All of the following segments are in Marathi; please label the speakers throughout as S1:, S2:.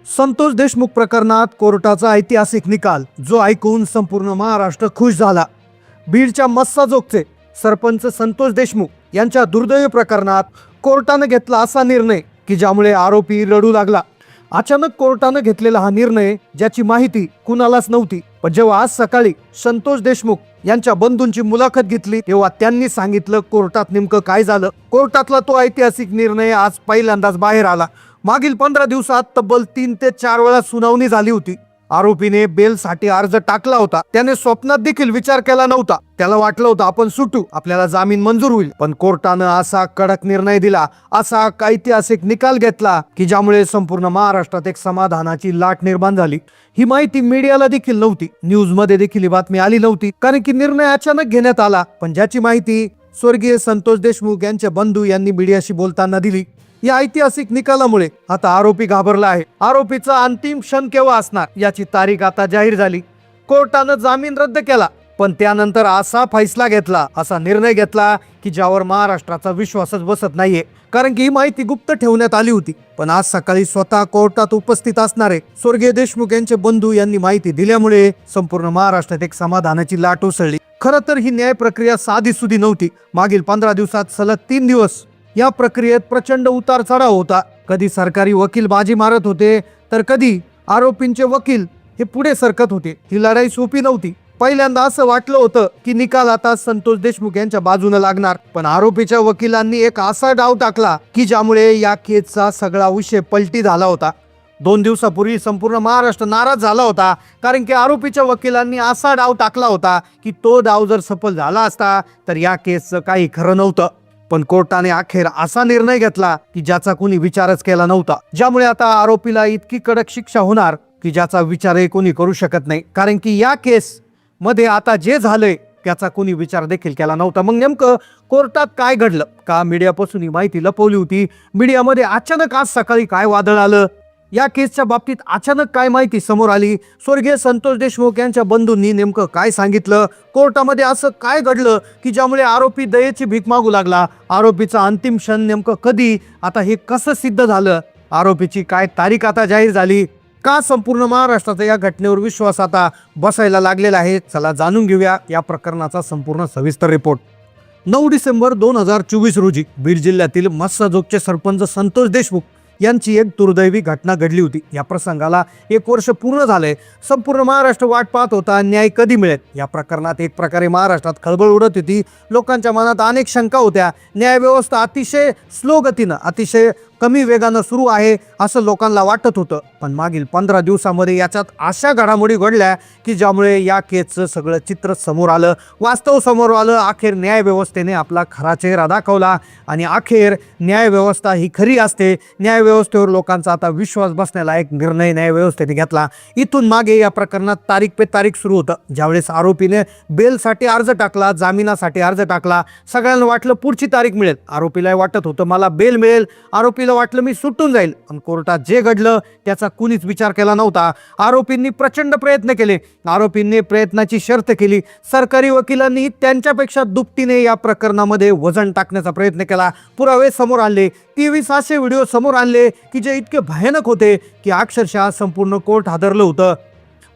S1: संतोष देशमुख प्रकरणात कोर्टाचा ऐतिहासिक निकाल जो ऐकून संपूर्ण महाराष्ट्र खुश झाला। बीडच्या मस्साजोगचे सरपंच संतोष देशमुख यांच्या दुर्दैवी प्रकरणात कोर्टाने घेतला असा निर्णय की ज्यामुळे आरोपी रडू लागला। अचानक कोर्टाने घेतलेला हा निर्णय ज्याची माहिती कुणालाच नव्हती, पण जेव्हा आज सकाळी संतोष देशमुख यांच्या बंधूंची मुलाखत घेतली तेव्हा त्यांनी सांगितलं कोर्टात नेमकं काय झालं। कोर्टातला तो ऐतिहासिक निर्णय आज पहिल्यांदाच बाहेर आला। मागील 15 दिवसात तब्बल 3 ते 4 वेळा सुनावणी झाली होती। आरोपीने बेलसाठी अर्ज टाकला होता। त्याने स्वप्नात देखील विचार केला नव्हता। त्याला वाटलं होतं आपण सुटू, आपल्याला जामीन मंजूर होईल, पण कोर्टानं असा कडक निर्णय दिला, असा ऐतिहासिक निकाल घेतला की ज्यामुळे संपूर्ण महाराष्ट्रात एक समाधानाची लाट निर्माण झाली। ही माहिती मीडियाला देखील नव्हती, न्यूज मध्ये देखील ही बातमी आली नव्हती, कारण की निर्णय अचानक घेण्यात आला। पण ज्याची माहिती स्वर्गीय संतोष देशमुख यांचे बंधू यांनी मीडियाशी बोलताना दिली। या ऐतिहासिक निकालामुळे आता आरोपी घाबरला आहे। आरोपीचा अंतिम क्षण केव्हा असणार याची तारीख आता जाहीर झाली। कोर्टानं जामीन रद्द केला, पण त्यानंतर असा फैसला घेतला, असा निर्णय घेतला की ज्यावर महाराष्ट्राचा विश्वासच बसत नाहीये, कारण की ही माहिती गुप्त ठेवण्यात आली होती। पण आज सकाळी स्वतः कोर्टात उपस्थित असणारे स्वर्गीय देशमुख यांचे बंधू यांनी माहिती दिल्यामुळे संपूर्ण महाराष्ट्रात एक समाधानाची लाट उसळली। खरं तर ही न्याय प्रक्रिया साधी सुधी नव्हती। मागील 15 दिवसात सलग 3 दिवस या प्रक्रियेत प्रचंड उतार चढाव होता। कधी सरकारी वकील बाजी मारत होते, तर कधी आरोपींचे वकील हे पुढे सरकत होते। ही लढाई सोपी नव्हती। पहिल्यांदा असं वाटलं होतं की निकाल आता संतोष देशमुख यांच्या बाजूने लागणार, पण आरोपीच्या वकिलांनी एक असा डाव टाकला की ज्यामुळे या केसचा सगळा विषय पलटी झाला होता। 2 दिवसापूर्वी संपूर्ण महाराष्ट्र नाराज झाला होता, कारण की आरोपीच्या वकिलांनी असा डाव टाकला होता की तो डाव जर सफल झाला असता तर या केसचं काही खरं नव्हतं। पण कोर्टाने अखेर असा निर्णय घेतला की ज्याचा कोणी विचारच केला नव्हता, ज्यामुळे आता आरोपीला इतकी कडक शिक्षा होणार की ज्याचा विचारही कोणी करू शकत नाही, कारण की या केस मध्ये आता जे झालंय त्याचा कोणी विचार देखील केला नव्हता। मग नेमकं कोर्टात काय घडलं, का मीडियापासून ही माहिती लपवली होती, मीडियामध्ये अचानक आज सकाळी काय वादळ आलं, या केसच्या बाबतीत अचानक काय माहिती समोर आली, स्वर्गीय संतोष देशमुख यांच्या बंधूंनी नेमकं काय सांगितलं, कोर्टामध्ये असं काय घडलं की ज्यामुळे आरोपी दयेची भीक मागू लागला, आरोपीचा अंतिम क्षण नेमकं कधी, आता हे कसं सिद्ध झालं, आरोपीची काय तारीख आता जाहीर झाली, का संपूर्ण महाराष्ट्राचा या घटनेवर विश्वास आता बसायला लागलेला आहे, चला जाणून घेऊया या प्रकरणाचा संपूर्ण सविस्तर रिपोर्ट। 9 डिसेंबर 2024 रोजी बीड जिल्ह्यातील मस्साजोगचे सरपंच संतोष देशमुख यांची एक दुर्दैवी घटना घडली होती। या प्रसंगाला 1 वर्ष पूर्ण झाले। संपूर्ण महाराष्ट्र वाट पाहत होता न्याय कधी मिळेल। या प्रकरणात एक प्रकारे महाराष्ट्रात खळबळ उडत होती। लोकांच्या मनात अनेक शंका होत्या। न्याय व्यवस्था अतिशय स्लो गतीनं, अतिशय कमी वेगानं सुरू आहे असं लोकांना वाटत होतं। पण मागील 15 दिवसामध्ये याच्यात अशा घडामोडी घडल्या की ज्यामुळे या केसचं सगळं चित्र समोर आलं, वास्तव समोर आलं। अखेर न्याय व्यवस्थेने आपला खरा चेहरा दाखवला आणि अखेर न्याय व्यवस्था ही खरी असते। न्याय व्यवस्थेवर लोकांचा आता विश्वास बसण्याला एक निर्णय न्याय व्यवस्थेने घेतला। इथून मागे या प्रकरणात तारीख पे तारीख सुरू होतं। ज्यावेळेस आरोपीने बेलसाठी अर्ज टाकला, जामिनासाठी अर्ज टाकला, सगळ्यांना वाटलं पुढची तारीख मिळेल। आरोपीला वाटत होतं मला बेल मिळेल, आरोपीला वाटलं मी सुटून जाईल। पण कोर्टात जे घडलं त्याचा कुणीच विचार केला नव्हता। आरोपींनी प्रचंड प्रयत्न केले, आरोपींनी प्रयत्नाची शर्त केली। सरकारी वकिलांनी त्यांच्यापेक्षा दुपटीने या प्रकरणामध्ये वजन टाकण्याचा प्रयत्न केला। पुरावे समोर आणले, 23 असे व्हिडिओ समोर आणले की जे इतके भयानक होते की अक्षरशः संपूर्ण कोर्ट हादरलं होतं।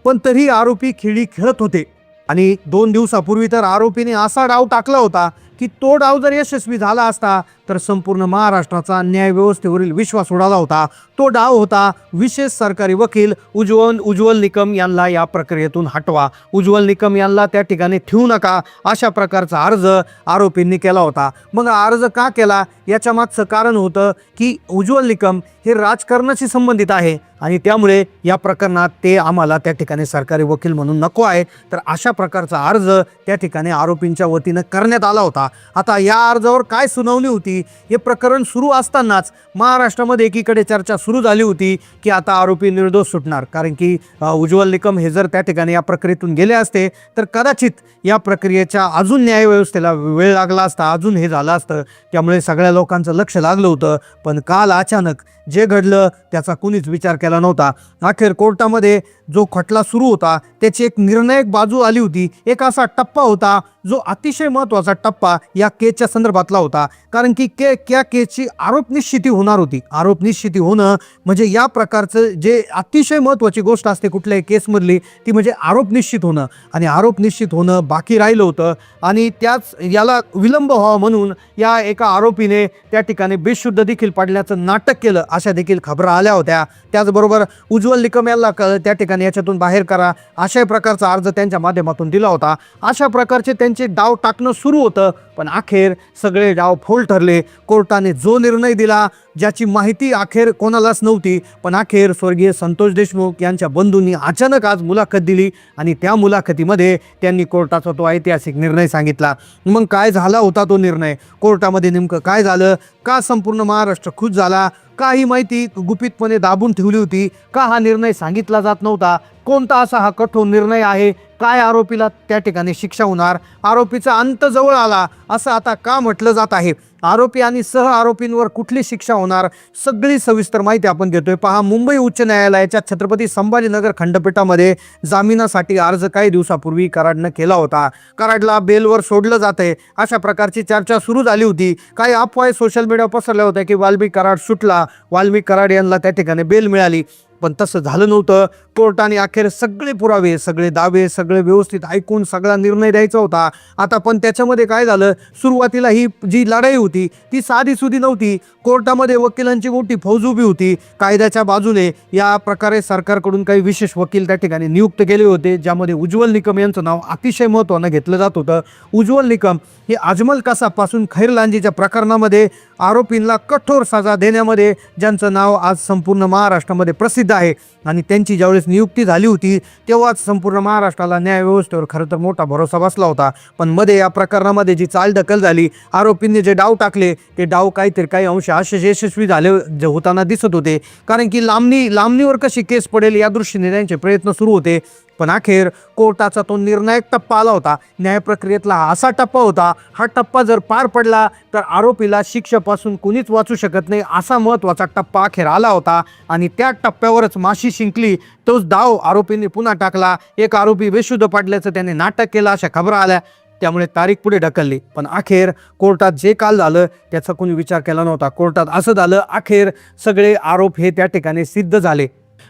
S1: पण तरी आरोपी खेळी खेळत होते आणि 2 दिवसापूर्वी तर आरोपीने असा डाव टाकला होता की तो डाव जर यशस्वी झाला असता तर संपूर्ण महाराष्ट्राचा न्याय व्यवस्थेवरील विश्वास उडाला होता। तो डाव होता विशेष सरकारी वकील उज्ज्वल निकम यांना या प्रक्रियेतून हटवा, उज्ज्वल निकम यांना त्या ठिकाणी ठेवू नका, अशा प्रकारचा अर्ज आरोपींनी केला होता। मग अर्ज का केला याच्या मागचं कारण होतं की उज्ज्वल निकम हे राजकारणाशी संबंधित आहे आणि त्यामुळे या प्रकरणात ते आम्हाला त्या ठिकाणी सरकारी वकील म्हणून नको आहे। तर अशा प्रकारचा अर्ज त्या ठिकाणी आरोपींच्या वतीनं करण्यात आला होता। आता या अर्जावर काय सुनावणी होती, हे प्रकरण सुरू असतानाच महाराष्ट्रामध्ये एकीकडे चर्चा सुरू झाली होती की आता आरोपी निर्दोष सुटणार, कारण की उज्ज्वल निकम हे जर त्या ठिकाणी या प्रक्रियेतून गेले असते तर कदाचित या प्रक्रियेच्या अजून न्याय व्यवस्थेला वेळ लागला असता, अजून हे झालं असतं। त्यामुळे सगळ्या लोकांचं लक्ष लागलं होतं। पण काल अचानक जे घडलं त्याचा कुणीच विचार केला नव्हता। अखेर कोर्टामध्ये जो खटला सुरू होता त्याची एक निर्णायक बाजू आली होती. एक असा टप्पा होता जो अतिशय महत्त्वाचा टप्पा या केसच्या संदर्भातला होता. कारण की त्या केसची आरोप निश्चिती होणार होती. आरोप निश्चिती होणं म्हणजे या प्रकारचं जे अतिशय महत्त्वाची गोष्ट असते कुठल्याही केसमधली ती म्हणजे आरोप निश्चित होणं. आणि आरोप निश्चित होणं बाकी राहिलं होतं. आणि त्याच याला विलंब व्हावा म्हणून या एका आरोपीने त्या ठिकाणी बेशुद्ध देखील पडल्याचं नाटक केलं अशा देखील खबरा आल्या होत्या. त्याचबरोबर उज्ज्वल निकम यांना त्या ठिकाणी याच्यातून बाहेर करा अशा प्रकारचा अर्ज त्यांच्या माध्यमातून दिला होता. अशा प्रकारचे त्यांचे डाव टाकणं सुरू होतं. पण अखेर सगळे डाव फोल ठरले. कोर्टाने जो निर्णय दिला ज्याची माहिती अखेर कोणालाच नव्हती पण अखेर स्वर्गीय संतोष देशमुख यांच्या बंधूंनी अचानक आज मुलाखत दिली आणि त्या मुलाखतीमध्ये त्यांनी कोर्टाचा तो ऐतिहासिक निर्णय सांगितला. मग काय झाला होता तो निर्णय, कोर्टामध्ये नेमकं काय झालं, का संपूर्ण महाराष्ट्र खुश झाला, का ही माहिती गुपितपणे दाबून ठेवली होती, का हा निर्णय सांगितला जात नव्हता, कोणता असा हा कठोर निर्णय आहे, काय आरोपीला त्या ठिकाणी शिक्षा होणार, आरोपीचा अंत जवळ आला असं आता का म्हटलं जात आहे, आरोपी आणि सह आरोपींवर कुठली शिक्षा होणार, सगळी सविस्तर माहिती आपण घेतोय. पहा, मुंबई उच्च न्यायालयाच्या छत्रपती संभाजीनगर खंडपीठामध्ये जामिनासाठी अर्ज काही दिवसापूर्वी कराडनं केला होता. कराडला बेलवर सोडलं जातंय अशा प्रकारची चर्चा सुरू झाली होती. काही अफवा सोशल मीडियावर पसरल्या होत्या की वाल्मिक कराड सुटला, वाल्मिक कराड यांना त्या ठिकाणी बेल मिळाली. पण तसं झालं नव्हतं. कोर्टाने अखेर सगळे पुरावे, सगळे दावे, सगळे व्यवस्थित ऐकून सगळा निर्णय द्यायचा होता. आता पण त्याच्यामध्ये काय झालं, सुरुवातीला ही जी लढाई होती ती साधीसुधी नव्हती. कोर्टामध्ये वकिलांची मोठी फौज उभी होती कायद्याच्या बाजूने. या प्रकारे सरकारकडून काही विशेष वकील त्या ठिकाणी नियुक्त केले होते, ज्यामध्ये उज्ज्वल निकम यांचं नाव अतिशय महत्त्वानं घेतलं जात होतं. उज्ज्वल निकम हे अजमल कसाबपासून खैरलांजीच्या प्रकरणामध्ये आरोपींना कठोर सजा देण्यामध्ये ज्यांचं नाव आज संपूर्ण महाराष्ट्रामध्ये प्रसिद्ध आहे. आणि त्यांची ज्यावेळेस नियुक्ती झाली होती तेव्हाच संपूर्ण महाराष्ट्राला न्यायव्यवस्थेवर खरं तर मोठा भरोसा बसला होता. पण मध्ये या प्रकरणामध्ये जी चालढकल झाली, आरोपींनी जे डाव टाकले ते डाव काही अंश असे यशस्वी झाले होताना दिसत होते. कारण की लांबणीवर कशी केस पडेल या दृष्टीने त्यांचे प्रयत्न सुरू होते. पण अखेर कोर्टाचा तो निर्णायक टप्पा आला होता. न्याय प्रक्रियेतला असा टप्पा होता, हा टप्पा जर पार पडला तर आरोपीला शिक्षेपासून कुणीच वाचू शकत नाही असा महत्त्वाचा टप्पा अखेर आला होता. आणि त्या टप्प्यावरच माशी शिंकली. तोच डाव आरोपींनी पुन्हा टाकला. एक आरोपी बेशुद्ध पडल्याचं त्याने नाटक केलं अशा खबरा आल्या. त्यामुळे तारीख पुढे ढकलली. पण अखेर कोर्टात जे काल झालं त्याचा कोणी विचार केला नव्हता. कोर्टात असं झालं, अखेर सगळे आरोप हे त्या ठिकाणी सिद्ध झाले.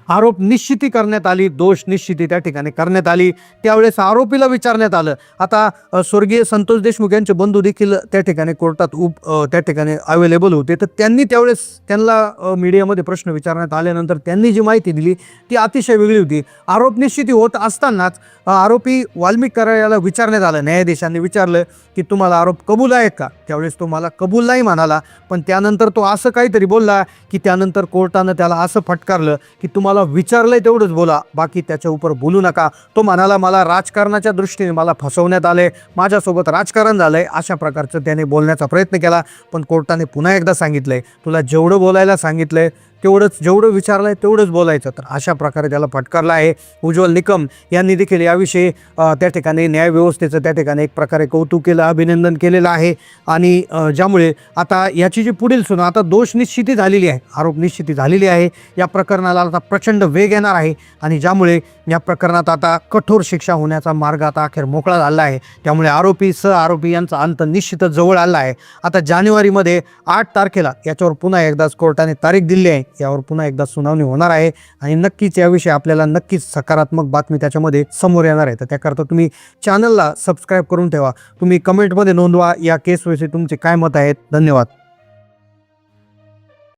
S1: आरोप निश्चिती करण्यात आली, दोष निश्चिती त्या ठिकाणी करण्यात आली. त्यावेळेस आरोपीला विचारण्यात आलं. आता स्वर्गीय संतोष देशमुख यांचे बंधू देखील त्या ठिकाणी कोर्टात त्या ठिकाणी अवेलेबल होते. तर त्यांनी त्यावेळेस त्यांना मीडियामध्ये प्रश्न विचारण्यात आल्यानंतर त्यांनी जी माहिती दिली ती अतिशय वेगळी होती. आरोप निश्चिती होत असतानाच आरोपी वाल्मिक कराड याला विचारण्यात आलं. न्यायाधीशांनी विचारलं की तुम्हाला आरोप कबूल आहेत का? त्यावेळेस तो मला कबूल नाही म्हणाला. पण त्यानंतर तो असं काहीतरी बोलला की त्यानंतर कोर्टानं त्याला असं फटकारलं की तुम्हाला विचारलंय तेवढंच बोला, बाकी त्याच्या उपर बोलू नका. तो म्हणाला मला राजकारणाच्या दृष्टीने मला फसवण्यात आलंय, माझ्यासोबत राजकारण झालंय अशा प्रकारचं त्याने बोलण्याचा प्रयत्न केला. पण कोर्टाने पुन्हा एकदा सांगितलंय तुला जेवढं बोलायला सांगितलंय तेवढंच, जेवढं विचारलंय तेवढंच बोलायचं. तर अशा प्रकारे त्याला फटकारला आहे. उज्ज्वल निकम यांनी देखील याविषयी त्या ठिकाणी न्यायव्यवस्थेचं त्या ठिकाणी एक प्रकारे कौतुक केलं, अभिनंदन केलेलं आहे. आणि ज्यामुळे आता याची जी पुढील सुना, आता दोष निश्चिती झालेली आहे, आरोप निश्चिती झालेली आहे. या प्रकरणाला आता प्रचंड वेग येणार आहे आणि ज्यामुळे या प्रकरणात आता कठोर शिक्षा होण्याचा मार्ग आता अखेर मोकळा झाला आहे. त्यामुळे आरोपी सह आरोपी यांचा अंत निश्चितच जवळ आला आहे. आता जानेवारीमध्ये 8 तारखेला याच्यावर पुन्हा एकदाच कोर्टाने तारीख दिली आहे. यावर पुन्हा एकदा सुनावणी होणार आहे आणि नक्कीच याविषयी आपल्याला नक्कीच सकारात्मक बातमी त्याच्यामध्ये समोर येणार आहे. तर त्याकरता तुम्ही चॅनलला सबस्क्राईब करून ठेवा. तुम्ही कमेंटमध्ये नोंदवा या केसविषयी तुमचे काय मत आहेत. धन्यवाद.